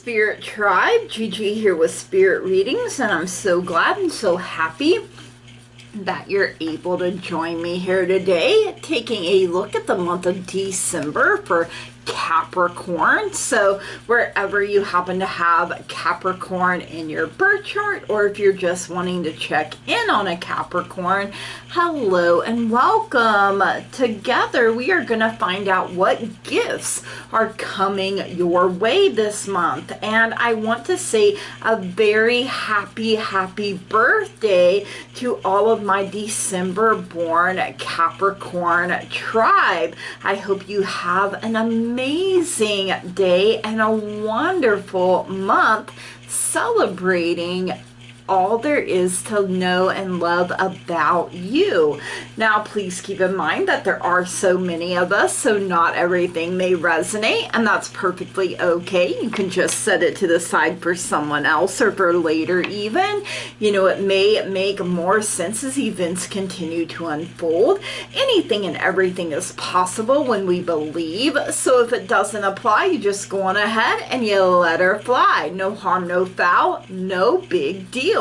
Spirit Tribe, Gigi here with Spirit Readings, and I'm so glad and so happy that you're able to join me here today, taking a look at the month of December for Capricorn. So wherever you happen to have Capricorn in your birth chart, or if you're just wanting to check in on a Capricorn, hello and welcome. Together we are going to find out what gifts are coming your way this month, and I want to say a very happy birthday to all of my December born Capricorn tribe. I hope you have an amazing day and a wonderful month celebrating all there is to know and love about you. Now, please keep in mind that there are so many of us, so not everything may resonate, and that's perfectly okay. You can just set it to the side for someone else or for later even. You know, it may make more sense as events continue to unfold. Anything and everything is possible when we believe, so if it doesn't apply, you just go on ahead and you let her fly. No harm, no foul, no big deal.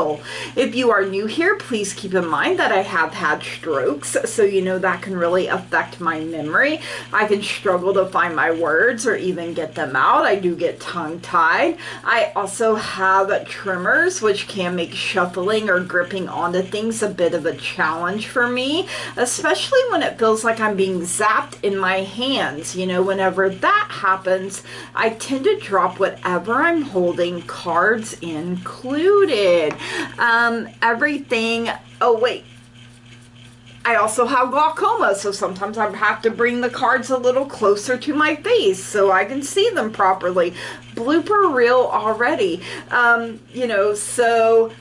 If you are new here, please keep in mind that I have had strokes, so you know that can really affect my memory. I can struggle to find my words or even get them out. I do get tongue-tied. I also have tremors, which can make shuffling or gripping onto things a bit of a challenge for me, especially when it feels like I'm being zapped in my hands. You know, whenever that happens, I tend to drop whatever I'm holding, cards included. Everything. Oh, wait. I also have glaucoma, so sometimes I have to bring the cards a little closer to my face so I can see them properly. Blooper reel already. You know, so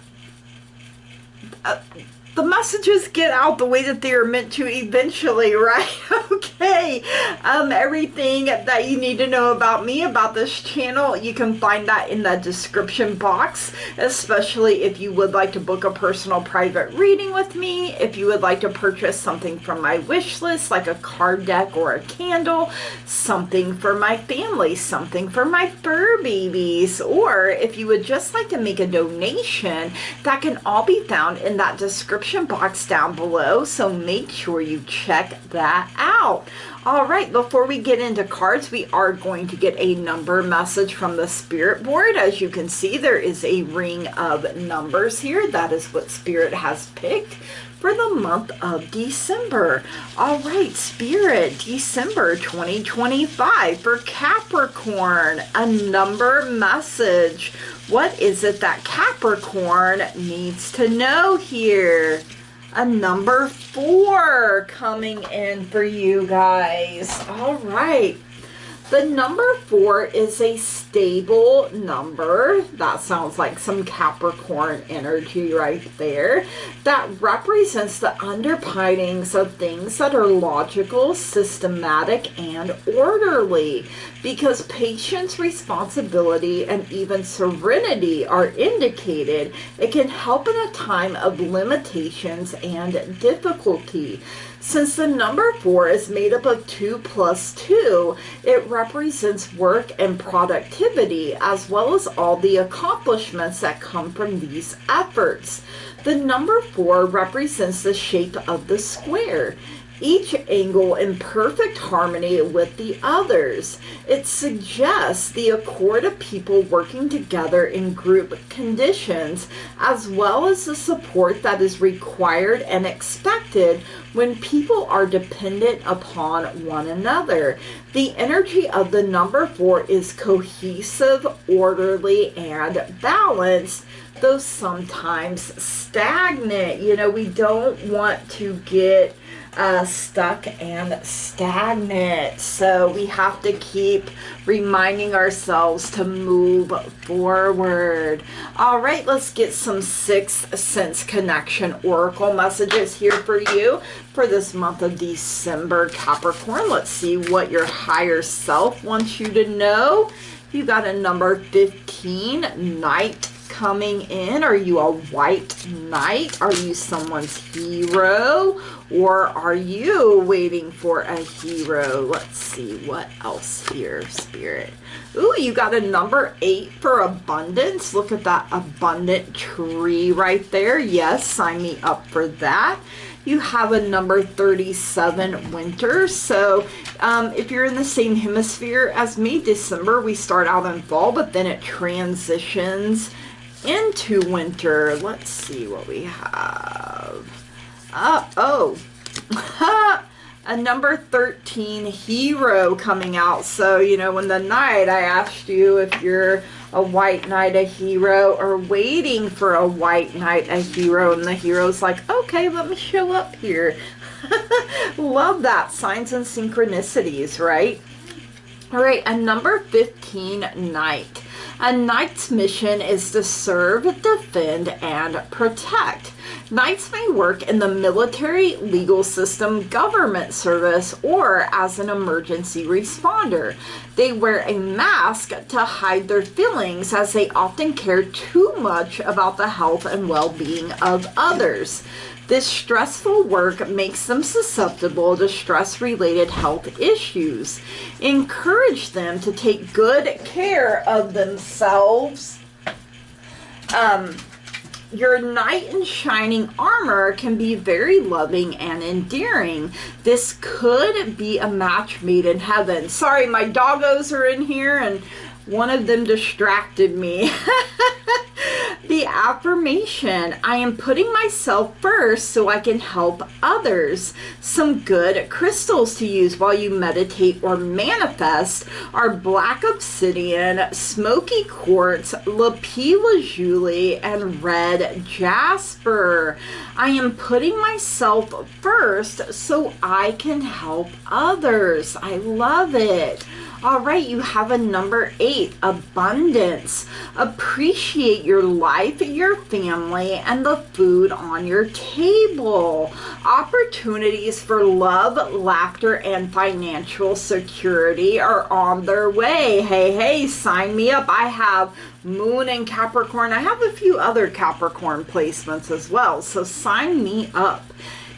the messages get out the way that they are meant to eventually, right? Okay. Everything that you need to know about me, about this channel, you can find that in the description box, especially if you would like to book a personal private reading with me, if you would like to purchase something from my wish list, like a card deck or a candle, something for my family, something for my fur babies, or if you would just like to make a donation, that can all be found in that description box down below, so make sure you check that out. All right, before we get into cards, we are going to get a number message from the spirit board. As you can see, there is a ring of numbers here. That is what Spirit has picked for the month of December. All right, Spirit, December 2025 for Capricorn, a number message. What is it that Capricorn needs to know here? A number 4 coming in for you guys. All right. The number 4 is a stable number. That sounds like some Capricorn energy right there. That represents the underpinnings of things that are logical, systematic, and orderly. Because patience, responsibility, and even serenity are indicated, it can help in a time of limitations and difficulty. Since the number 4 is made up of 2 plus 2, it represents work and productivity, as well as all the accomplishments that come from these efforts. The number 4 represents the shape of the square, each angle in perfect harmony with the others. It suggests the accord of people working together in group conditions, as well as the support that is required and expected when people are dependent upon one another. The energy of the number 4 is cohesive, orderly, and balanced, though sometimes stagnant. You know, we don't want to get stuck and stagnant, so we have to keep reminding ourselves to move forward. All right, let's get some Sixth Sense Connection Oracle messages here for you for this month of December, Capricorn. Let's see what your higher self wants you to know. You got a number 15, Knight coming in. Are you a white knight? Are you someone's hero? Or are you waiting for a hero? Let's see, what else here, Spirit? Ooh, you got a number 8 for abundance. Look at that abundant tree right there. Yes, sign me up for that. You have a number 37, winter. So if you're in the same hemisphere as me, December, we start out in fall, but then it transitions into winter. Let's see what we have. A number 13, hero, coming out. So, you know, when the night I asked you if you're a white knight, a hero, or waiting for a white knight, a hero, and the hero's like, okay, let me show up here. Love that. Signs and synchronicities, right? All right, a number 15, knight. A knight's mission is to serve, defend, and protect. Knights may work in the military, legal system, government service, or as an emergency responder. They wear a mask to hide their feelings, as they often care too much about the health and well-being of others. This stressful work makes them susceptible to stress-related health issues. Encourage them to take good care of themselves. Your knight in shining armor can be very loving and endearing. This could be a match made in heaven. Sorry, my doggos are in here and one of them distracted me. The affirmation: I am putting myself first so I can help others. Some good crystals to use while you meditate or manifest are black obsidian, smoky quartz, lapis lazuli, and red jasper. I am putting myself first so I can help others. I love it. All right, you have a number 8, abundance. Appreciate your life, your family, and the food on your table. Opportunities for love, laughter, and financial security are on their way. Hey, sign me up. I have Moon and Capricorn. I have a few other Capricorn placements as well, so sign me up.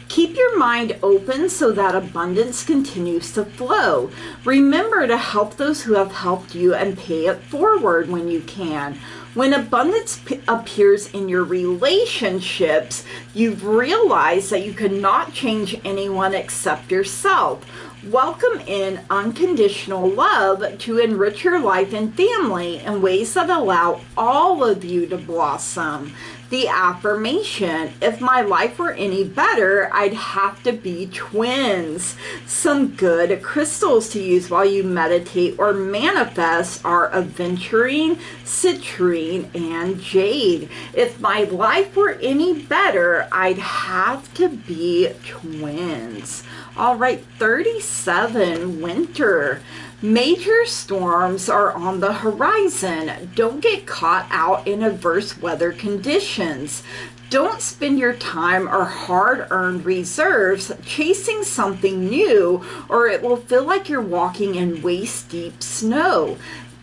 Keep your mind open so that abundance continues to flow. Remember to help those who have helped you and pay it forward when you can. When abundance appears in your relationships, you've realized that you cannot change anyone except yourself. Welcome in unconditional love to enrich your life and family in ways that allow all of you to blossom. The affirmation: if my life were any better, I'd have to be twins. Some good crystals to use while you meditate or manifest are aventurine, citrine, and jade. If my life were any better, I'd have to be twins. All right, 37, winter. Major storms are on the horizon. Don't get caught out in adverse weather conditions. Don't spend your time or hard-earned reserves chasing something new, or it will feel like you're walking in waist-deep snow.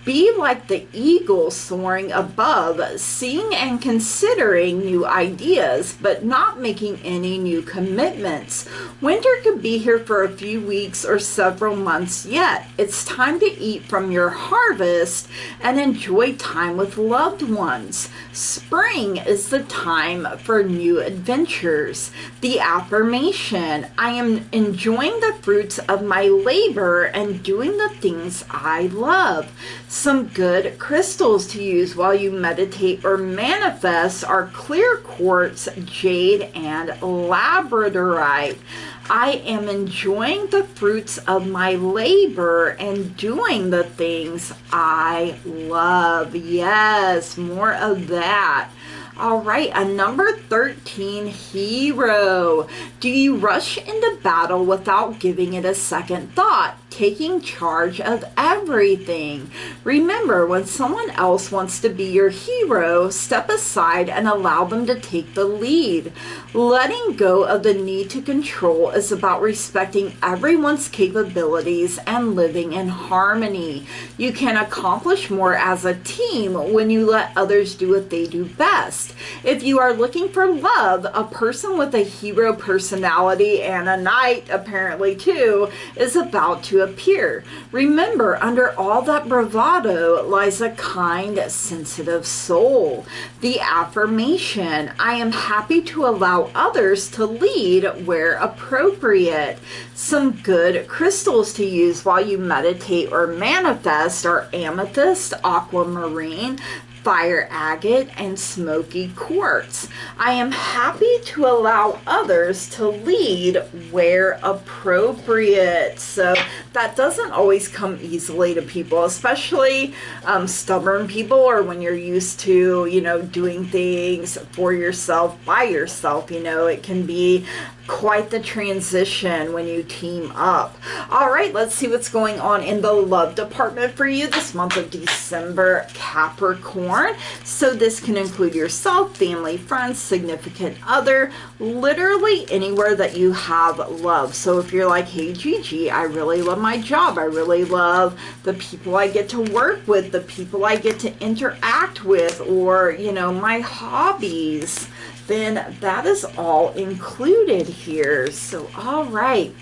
Be like the eagle soaring above, seeing and considering new ideas, but not making any new commitments. Winter could be here for a few weeks or several months yet. It's time to eat from your harvest and enjoy time with loved ones. Spring is the time for new adventures. The affirmation: I am enjoying the fruits of my labor and doing the things I love. Some good crystals to use while you meditate or manifest are clear quartz, jade, and labradorite. I am enjoying the fruits of my labor and doing the things I love. Yes, more of that. All right, a number 13, hero. Do you rush into battle without giving it a second thought? taking charge of everything. Remember, when someone else wants to be your hero, step aside and allow them to take the lead. Letting go of the need to control is about respecting everyone's capabilities and living in harmony. You can accomplish more as a team when you let others do what they do best. If you are looking for love, a person with a hero personality and a knight apparently too is about to appear. Remember, under all that bravado lies a kind, sensitive soul. The affirmation: I am happy to allow others to lead where appropriate. Some good crystals to use while you meditate or manifest are amethyst, aquamarine, fire agate, and smoky quartz. I am happy to allow others to lead where appropriate. So that doesn't always come easily to people, especially stubborn people, or when you're used to, doing things for yourself, by yourself. It can be quite the transition when you team up. All right, let's see what's going on in the love department for you this month of December, Capricorn. So this can include yourself, family, friends, significant other, literally anywhere that you have love. So if you're like, hey Gigi, I really love my job, I really love the people I get to work with, the people I get to interact with, or my hobbies, then that is all included here. So, all right.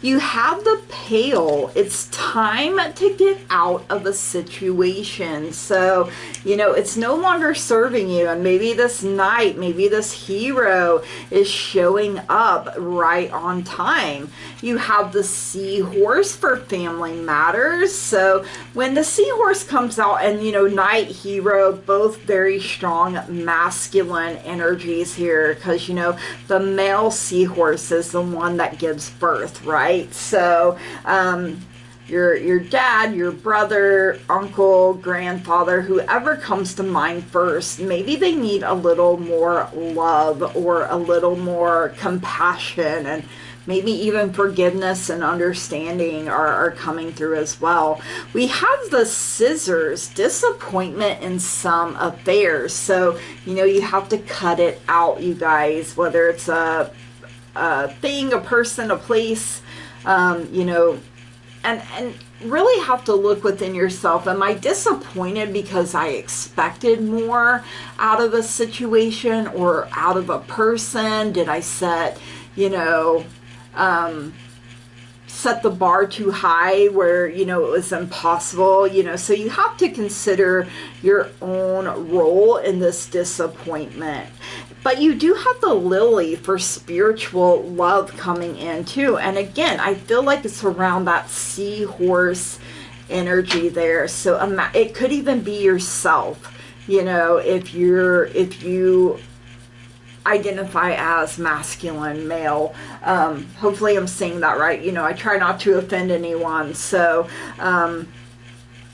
You have the pail. It's time to get out of a situation. So, it's no longer serving you. And maybe this knight, maybe this hero is showing up right on time. You have the seahorse for family matters. So when the seahorse comes out, and, knight, hero, both very strong masculine energies here, because, the male seahorse is the one that gives birth, right? So your dad, your brother, uncle, grandfather, whoever comes to mind first, maybe they need a little more love or a little more compassion, and maybe even forgiveness and understanding are coming through as well. We have the scissors, disappointment in some affairs. So, you have to cut it out, you guys, whether it's a thing, a person, a place, and really have to look within yourself. Am I disappointed because I expected more out of a situation or out of a person? Did I set the bar too high where, it was impossible, so you have to consider your own role in this disappointment. But you do have the lily for spiritual love coming in too. And again, I feel like it's around that seahorse energy there. So it could even be yourself, if you identify as masculine, male. Hopefully I'm saying that right. I try not to offend anyone. So,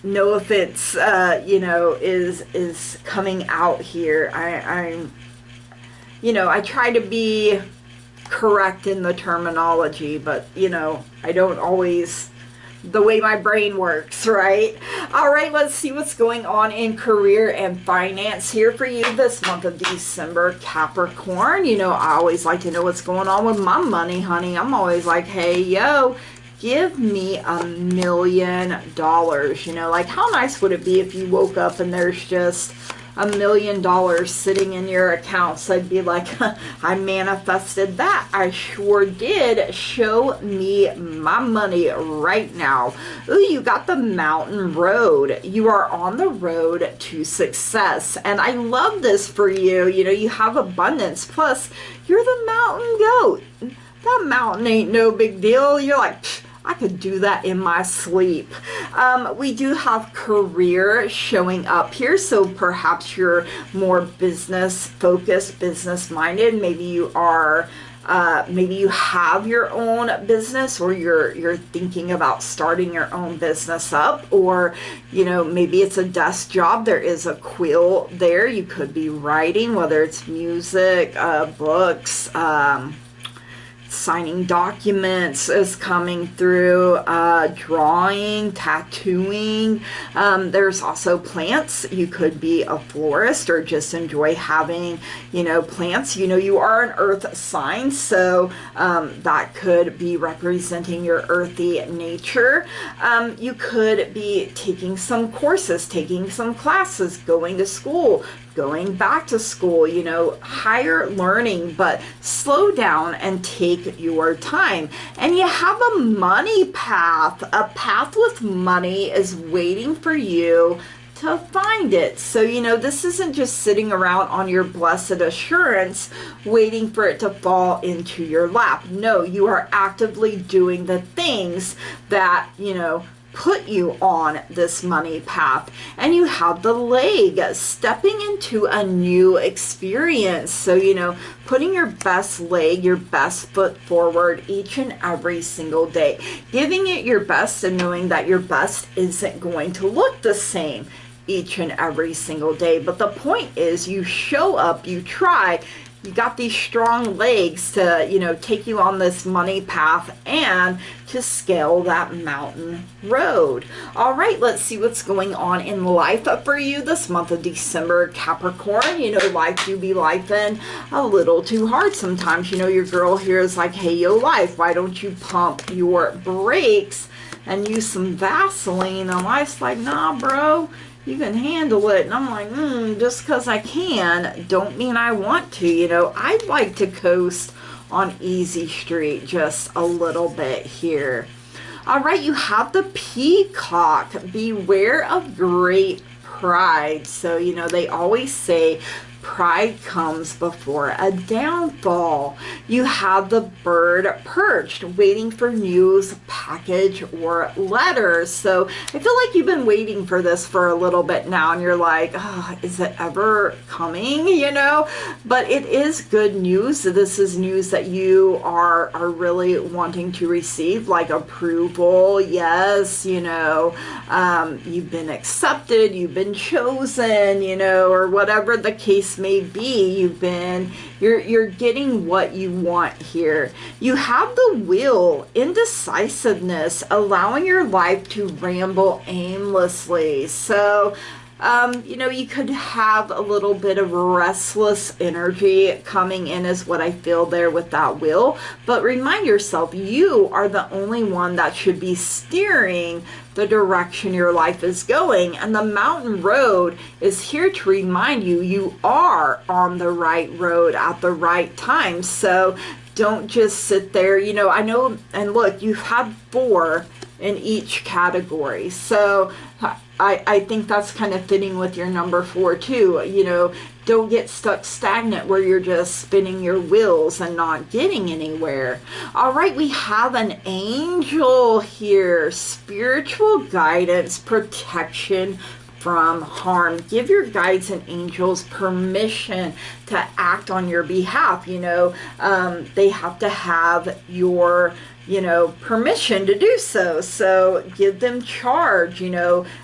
know if it's, is coming out here. I try to be correct in the terminology, but, I don't always, the way my brain works, right? All right, let's see what's going on in career and finance here for you this month of December, Capricorn. I always like to know what's going on with my money, honey. I'm always like, hey, yo, give me $1 million. Like, how nice would it be if you woke up and there's just $1 million sitting in your accounts? I'd be like, I manifested that. I sure did. Show me my money right now. Ooh, you got the mountain road. You are on the road to success. And I love this for you. You have abundance. Plus, you're the mountain goat. That mountain ain't no big deal. You're like, I could do that in my sleep. We do have career showing up here, so perhaps you're more business focused, business minded. Maybe you are, maybe you have your own business, or you're thinking about starting your own business up, or maybe it's a desk job. There is a quill there. You could be writing, whether it's music, books, signing documents is coming through, drawing, tattooing. There's also plants. You could be a florist or just enjoy having, plants. You are an earth sign, so that could be representing your earthy nature. You could be taking some courses, taking some classes, going to school, going back to school, higher learning, but slow down and take your time. And you have a money path. A path with money is waiting for you to find it. So, this isn't just sitting around on your blessed assurance waiting for it to fall into your lap. No, you are actively doing the things that, put you on this money path. And you have the leg, stepping into a new experience. So, putting your best leg, your best foot forward each and every single day, giving it your best and knowing that your best isn't going to look the same each and every single day. But the point is, you show up, you try, you got these strong legs to, take you on this money path and to scale that mountain road. All right, let's see what's going on in life for you this month of December, Capricorn. Life do be lifing a little too hard sometimes. Your girl here is like, hey, yo, life, why don't you pump your brakes and use some Vaseline? And life's like, nah, bro, you can handle it. And I'm like, just because I can, don't mean I want to. I'd like to coast on easy street just a little bit here. All right, you have the peacock. Beware of great pride. So, they always say pride comes before a downfall. You have the bird perched, waiting for news, package, or letters. So I feel like you've been waiting for this for a little bit now, and you're like, oh, is it ever coming? But it is good news. This is news that you are really wanting to receive, like approval. Yes, you've been accepted, you've been chosen, or whatever the case may be. You're getting what you want here. You have the wheel, indecisiveness, allowing your life to ramble aimlessly. So you could have a little bit of restless energy coming in is what I feel there with that wheel. But remind yourself, you are the only one that should be steering the direction your life is going. And the mountain road is here to remind you, you are on the right road at the right time. So don't just sit there, I know, and look, you've had 4 in each category. So I think that's kind of fitting with your number 4 too. Don't get stuck stagnant where you're just spinning your wheels and not getting anywhere. All right, we have an angel here. Spiritual guidance, protection from harm. Give your guides and angels permission to act on your behalf. They have to have your permission to do so. So give them charge,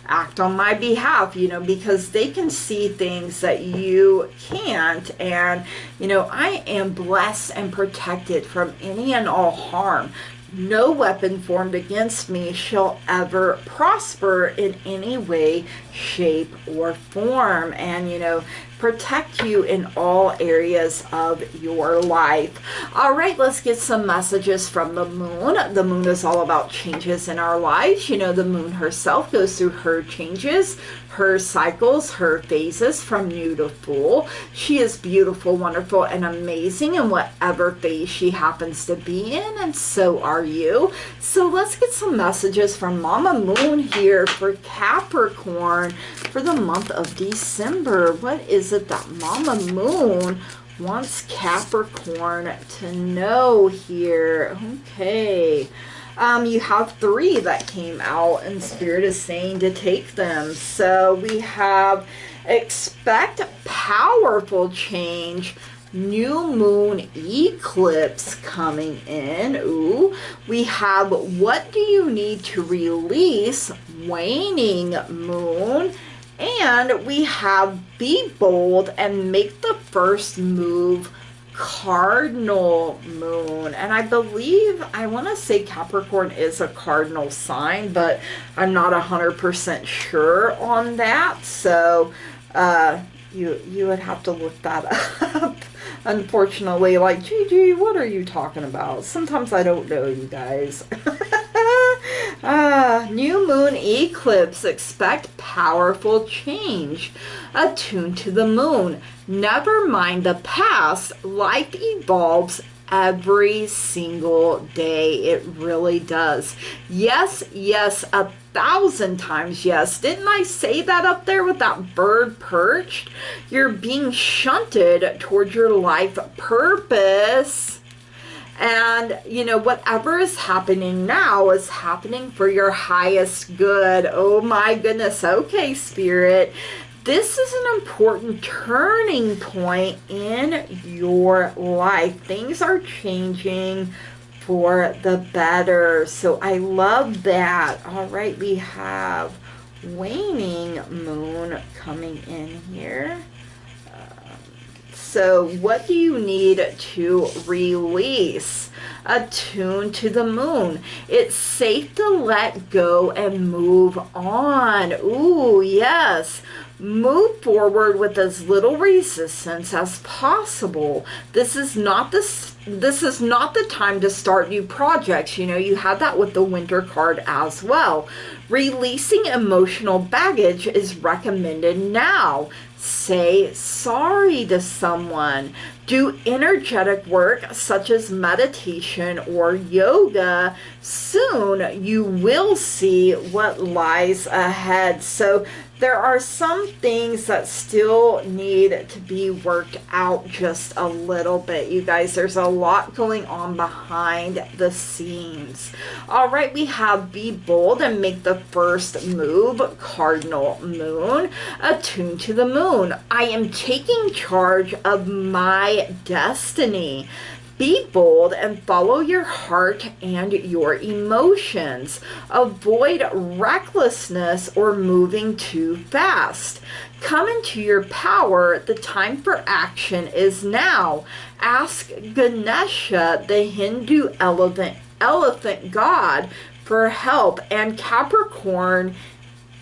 act on my behalf, because they can see things that you can't. And, I am blessed and protected from any and all harm. No weapon formed against me shall ever prosper in any way, shape, or form. And, protect you in all areas of your life. All right, let's get some messages from the moon. The moon is all about changes in our lives. The moon herself goes through her changes, her cycles, her phases from new to full. She is beautiful, wonderful, and amazing in whatever phase she happens to be in, and so are you. So let's get some messages from Mama Moon here for Capricorn for the month of December. What is it that Mama Moon wants Capricorn to know here? Okay. You have 3 that came out, and Spirit is saying to take them. So we have expect powerful change, new moon eclipse coming in. Ooh. We have what do you need to release, waning moon. And we have be bold and make the first move cardinal moon, and I believe, I want to say Capricorn is a cardinal sign, but I'm not 100% sure on that, so you would have to look that up. Unfortunately, like, Gigi, what are you talking about? Sometimes I don't know, you guys. New moon eclipse. Expect powerful change. Attuned to the moon. Never mind the past. Life evolves every single day. It really does. Yes, yes, 1,000 times yes. Didn't I say that up there with that bird perched? You're being shunted towards your life purpose. And, you know, whatever is happening now is happening for your highest good. Oh my goodness. Okay, Spirit. This is an important turning point in your life. Things are changing for the better. So I love that. All right, we have waning moon coming in here. So what do you need to release? Attune to the moon. It's safe to let go and move on. Ooh, yes. Move forward with as little resistance as possible. This is not the time to start new projects. You know, you had that with the winter card as well. Releasing emotional baggage is recommended now. Say sorry to someone. Do energetic work such as meditation or yoga. Soon you will see what lies ahead. So there are some things that still need to be worked out just a little bit, you guys. There's a lot going on behind the scenes. All right, we have be bold and make the first move, cardinal moon. Attune to the moon. I am taking charge of my destiny. Be bold and follow your heart and your emotions. Avoid recklessness or moving too fast. Come into your power. The time for action is now. Ask Ganesha, the Hindu elephant god, for help. And Capricorn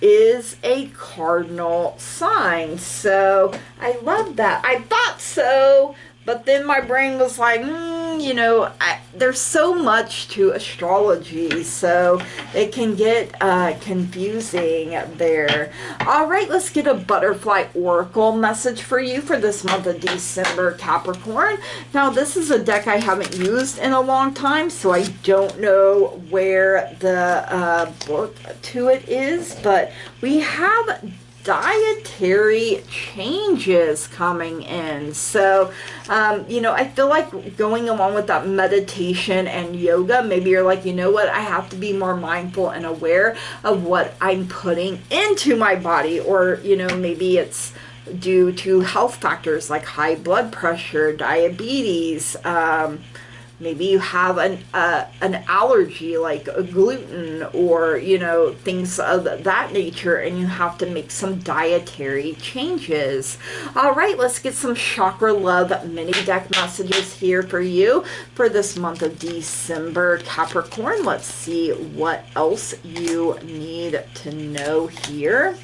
is a cardinal sign. So I love that. I thought so. But then my brain was like, you know, there's so much to astrology, so it can get confusing there. All right, let's get a butterfly oracle message for you for this month of December, Capricorn. Now, this is a deck I haven't used in a long time, so I don't know where the book to it is, but we have dietary changes coming in. So you know, I feel like going along with that meditation and yoga, maybe you're like, you know what, I have to be more mindful and aware of what I'm putting into my body. Or, you know, maybe it's due to health factors like high blood pressure, diabetes, maybe you have an allergy like a gluten, or, you know, things of that nature, and you have to make some dietary changes. All right, let's get some chakra love mini deck messages here for you for this month of December, Capricorn. Let's see what else you need to know here.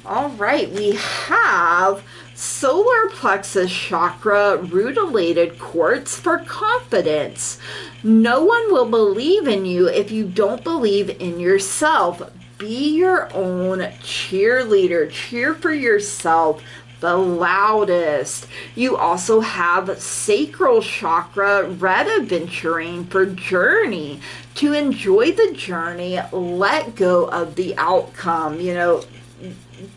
All right, we have solar plexus chakra rutilated quartz for confidence. No one will believe in you if you don't believe in yourself. Be your own cheerleader. Cheer for yourself the loudest. You also have sacral chakra red aventurine for journey. To enjoy the journey, let go of the outcome. You know,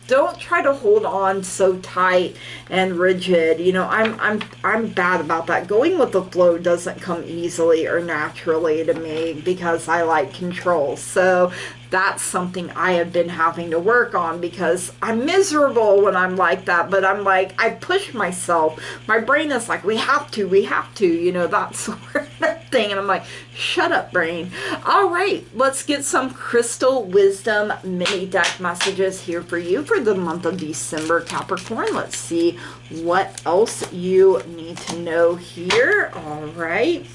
don't try to hold on so tight and rigid. You know, I'm bad about that. Going with the flow doesn't come easily or naturally to me because I like control. So that's something I have been having to work on, because I'm miserable when I'm like that. But I'm like, I push myself. My brain is like, we have to, you know, that sort of something. And I'm like, shut up, brain. All right, let's get some crystal wisdom mini deck messages here for you for the month of December, Capricorn. Let's see what else you need to know here. All right.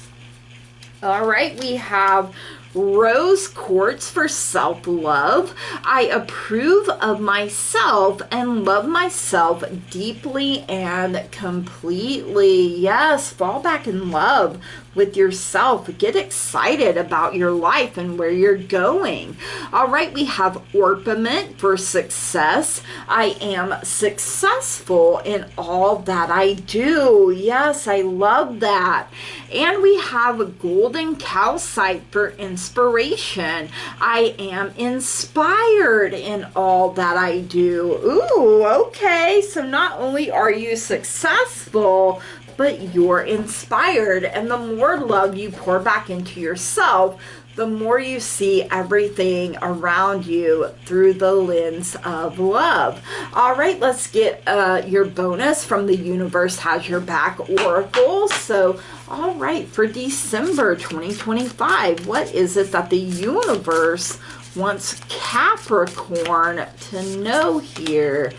All right, we have rose quartz for self-love. I approve of myself and love myself deeply and completely. Yes, fall back in love with yourself. Get excited about your life and where you're going. All right, we have orpiment for success. I am successful in all that I do. Yes, I love that. And we have golden calcite for inspiration. I am inspired in all that I do. Ooh, okay. So not only are you successful, but you're inspired. And the more love you pour back into yourself, the more you see everything around you through the lens of love. All right, let's get your bonus from the Universe Has Your Back Oracle. So, all right, for December 2025, what is it that the universe wants Capricorn to know here?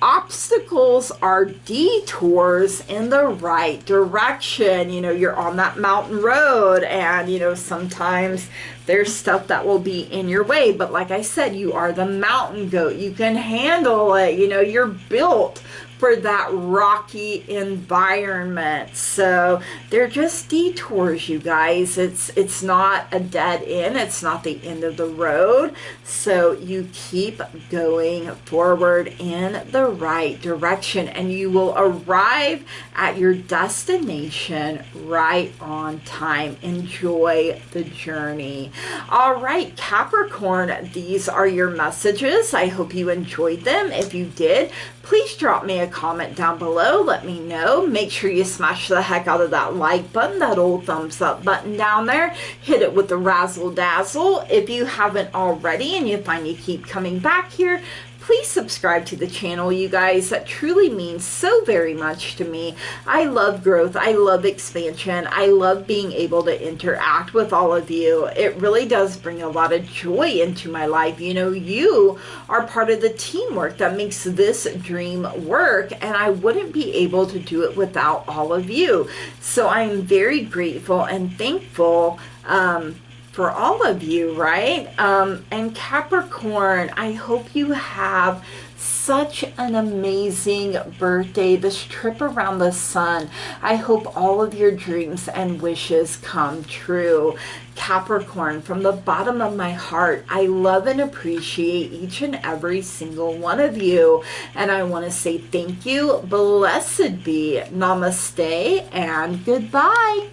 Obstacles are detours in the right direction. You know, you're on that mountain road and, you know, sometimes there's stuff that will be in your way. But like I said, you are the mountain goat. You can handle it. You know, you're built for that rocky environment. So they're just detours, you guys. It's not a dead end. It's not the end of the road. So you keep going forward in the right direction and you will arrive at your destination right on time. Enjoy the journey. All right, Capricorn, these are your messages. I hope you enjoyed them. If you did, please drop me a comment down below. Let me know. Make sure you smash the heck out of that like button, that old thumbs up button down there. Hit it with the razzle dazzle. If you haven't already and you find you keep coming back here, please subscribe to the channel, you guys. That truly means so very much to me. I love growth. I love expansion. I love being able to interact with all of you. It really does bring a lot of joy into my life. You know, you are part of the teamwork that makes this dream work, and I wouldn't be able to do it without all of you. So I'm very grateful and thankful for all of you, right? And Capricorn, I hope you have such an amazing birthday, this trip around the sun. I hope all of your dreams and wishes come true. Capricorn, from the bottom of my heart, I love and appreciate each and every single one of you. And I want to say thank you, blessed be, namaste, and goodbye.